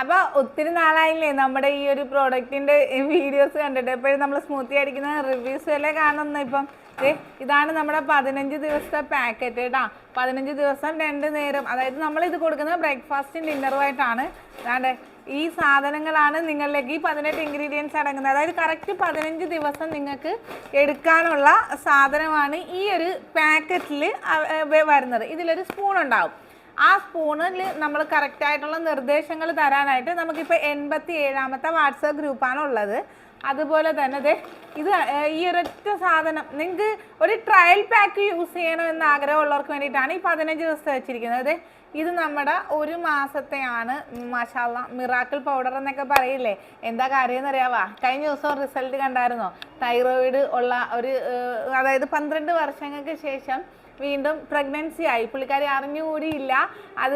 അപ്പോൾ ഒത്തിരി നാളായില്ലേ നമ്മുടെ ഈ ഒരു പ്രോഡക്റ്റിൻ്റെ വീഡിയോസ് കണ്ടിട്ട്. എപ്പോഴും നമ്മൾ സ്മൂത്തി അടിക്കുന്ന റിവ്യൂസ് വരെ കാണുന്നു. ഇപ്പം ഇതാണ് നമ്മുടെ 15 ദിവസത്തെ പാക്കറ്റ് കേട്ടോ. 15 ദിവസം 2 നേരം, അതായത് നമ്മളിത് കൊടുക്കുന്നത് ബ്രേക്ക്ഫാസ്റ്റും ഡിന്നറുമായിട്ടാണ്. അതാണ്ട് ഈ സാധനങ്ങളാണ് നിങ്ങളിലേക്ക് ഈ 18 ഇൻഗ്രീഡിയൻസ് അടങ്ങുന്നത്. അതായത് കറക്റ്റ് 15 ദിവസം നിങ്ങൾക്ക് എടുക്കാനുള്ള സാധനമാണ് ഈ ഒരു പാക്കറ്റിൽ വരുന്നത്. ഇതിലൊരു സ്പൂൺ ഉണ്ടാവും. ആ സ്പൂണിൽ നമ്മൾ കറക്റ്റായിട്ടുള്ള നിർദ്ദേശങ്ങൾ തരാനായിട്ട് നമുക്കിപ്പോൾ 87ാമത്തെ വാട്സപ്പ് ഗ്രൂപ്പാണ് ഉള്ളത്. അതുപോലെ തന്നെ ഇത് ഈ ഒരൊറ്റ സാധനം നിങ്ങൾക്ക് ഒരു ട്രയൽ പാക്ക് യൂസ് ചെയ്യണമെന്ന് ആഗ്രഹമുള്ളവർക്ക് വേണ്ടിയിട്ടാണ് ഈ 15 ദിവസത്തെ വെച്ചിരിക്കുന്നത്. ഇത് നമ്മുടെ 1 മാസത്തെയാണ്. മാഷാല്ലാ, മിറാക്കിൾ പൗഡർ എന്നൊക്കെ പറയില്ലേ, എന്താ കാര്യം എന്നറിയാവാ? കഴിഞ്ഞ ദിവസം റിസൾട്ട് കണ്ടായിരുന്നോ? തൈറോയിഡ് ഉള്ള ഒരു, അതായത് 12 വർഷങ്ങൾക്ക് ശേഷം വീണ്ടും പ്രഗ്നൻസി ആയി. പുള്ളിക്കാരി അറിഞ്ഞുകൂടിയില്ല. അത്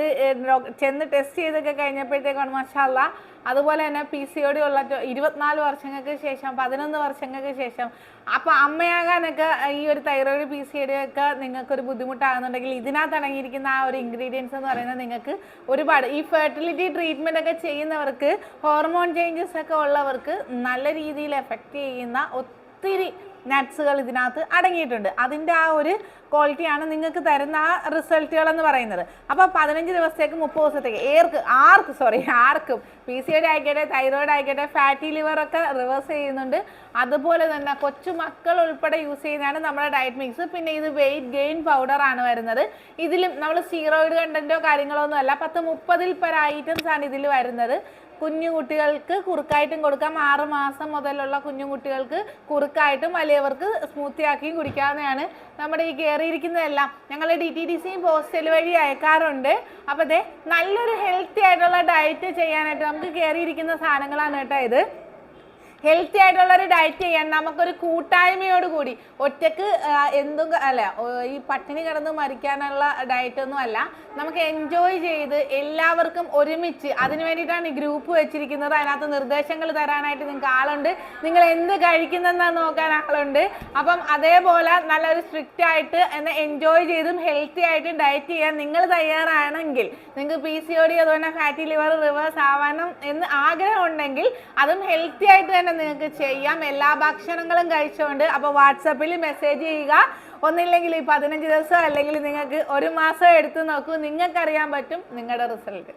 ചെന്ന് ടെസ്റ്റ് ചെയ്തൊക്കെ കഴിഞ്ഞപ്പോഴത്തേക്കാണ് മാഷാല്ലാ. അതുപോലെ തന്നെ PCOD ഉള്ള 24 വർഷങ്ങൾക്ക് ശേഷം, 11 വർഷങ്ങൾക്ക് ശേഷം. അപ്പോൾ അമ്മയാകാനൊക്കെ ഈ ഒരു തൈറോയിഡ് PCOD ഒക്കെ നിങ്ങൾക്കൊരു ബുദ്ധിമുട്ടാകുന്നുണ്ടെങ്കിൽ ഇതിനകത്ത് അടങ്ങിയിരിക്കുന്ന ആ ഒരു ഇൻഗ്രീഡിയൻസ് എന്ന് പറയുന്നത് നിങ്ങൾക്ക് ഒരുപാട് ഈ ഫെർട്ടിലിറ്റി ട്രീറ്റ്മെൻ്റ് ഒക്കെ ചെയ്യുന്നവർക്ക്, ഹോർമോൺ ചേഞ്ചസ് ഒക്കെ ഉള്ളവർക്ക് നല്ല രീതിയിൽ എഫക്റ്റ് ചെയ്യുന്ന ഒത്തിരി നട്ട്സുകൾ ഇതിനകത്ത് അടങ്ങിയിട്ടുണ്ട്. അതിൻ്റെ ആ ഒരു ക്വാളിറ്റിയാണ് നിങ്ങൾക്ക് തരുന്ന ആ റിസൾട്ടുകളെന്ന് പറയുന്നത്. അപ്പോൾ 15 ദിവസത്തേക്ക് 30 ദിവസത്തേക്ക് ആർക്കും PCOD ആയിക്കോട്ടെ, തൈറോയിഡ് ആയിക്കോട്ടെ, ഫാറ്റി ലിവറൊക്കെ റിവേഴ്സ് ചെയ്യുന്നുണ്ട്. അതുപോലെ തന്നെ കൊച്ചു മക്കൾ ഉൾപ്പെടെ യൂസ് ചെയ്യുന്നതാണ് നമ്മുടെ ഡയറ്റ് മിക്സ്. പിന്നെ ഇത് വെയിറ്റ് ഗെയിൻ പൗഡറാണ് വരുന്നത്. ഇതിലും നമ്മൾ സ്റ്റീറോയിഡ് കണ്ടൻറ്റോ കാര്യങ്ങളോ ഒന്നും അല്ല. 10-30 പര ഐറ്റംസ് ആണ് ഇതിൽ വരുന്നത്. കുഞ്ഞു കുട്ടികൾക്ക് കുറുക്കായിട്ടും കൊടുക്കാം. 6 മാസം മുതലുള്ള കുഞ്ഞു കുട്ടികൾക്ക് കുറുക്കായിട്ടും വലിയവർക്ക് സ്മൂത്തി ആക്കിയും കുടിക്കാവുന്നതാണ്. നമ്മുടെ ഈ കയറിയിരിക്കുന്നതെല്ലാം ഞങ്ങൾ DTDCയും പോസ്റ്റൽ വഴി അയക്കാറുണ്ട്. അപ്പോൾ നല്ലൊരു ഹെൽത്തി ആയിട്ടുള്ള ഡയറ്റ് ചെയ്യാനായിട്ട് നമുക്ക് കയറിയിരിക്കുന്ന സാധനങ്ങളാണ് കേട്ടോ ഇത്. ഹെൽത്തി ആയിട്ടുള്ളൊരു ഡയറ്റ് ചെയ്യാൻ നമുക്കൊരു കൂട്ടായ്മയോട് കൂടി, ഒറ്റക്ക് എന്തും അല്ല, ഈ പട്ടിണി കിടന്ന് മരിക്കാനുള്ള ഡയറ്റൊന്നും അല്ല. നമുക്ക് എൻജോയ് ചെയ്ത് എല്ലാവർക്കും ഒരുമിച്ച്, അതിന് വേണ്ടിയിട്ടാണ് ഈ ഗ്രൂപ്പ് വെച്ചിരിക്കുന്നത്. അതിനകത്ത് നിർദ്ദേശങ്ങൾ തരാനായിട്ട് നിങ്ങൾക്ക് ആളുണ്ട്. നിങ്ങൾ എന്ത് കഴിക്കുന്നതെന്ന് നോക്കാൻ ആളുണ്ട്. അപ്പം അതേപോലെ നല്ലൊരു സ്ട്രിക്റ്റ് ആയിട്ട് എന്നാൽ എൻജോയ് ചെയ്തും ഹെൽത്തി ആയിട്ടും ഡയറ്റ് ചെയ്യാൻ നിങ്ങൾ തയ്യാറാണെങ്കിൽ, നിങ്ങൾക്ക് PCOD അതുപോലെ ഫാറ്റി ലിവർ റിവേഴ്സ് ആവാനും എന്ന് ആഗ്രഹം ഉണ്ടെങ്കിൽ അതും ഹെൽത്തി ആയിട്ട് തന്നെ നിങ്ങൾക്ക് ചെയ്യാം, എല്ലാ ഭക്ഷണങ്ങളും കഴിച്ചുകൊണ്ട്. അപ്പോൾ വാട്സപ്പിൽ മെസ്സേജ് ചെയ്യുക. ഒന്നില്ലെങ്കിൽ ഈ 15 ദിവസം, അല്ലെങ്കിൽ നിങ്ങൾക്ക് 1 മാസം എടുത്ത് നോക്കൂ. നിങ്ങൾക്കറിയാൻ പറ്റും നിങ്ങളുടെ റിസൾട്ട്.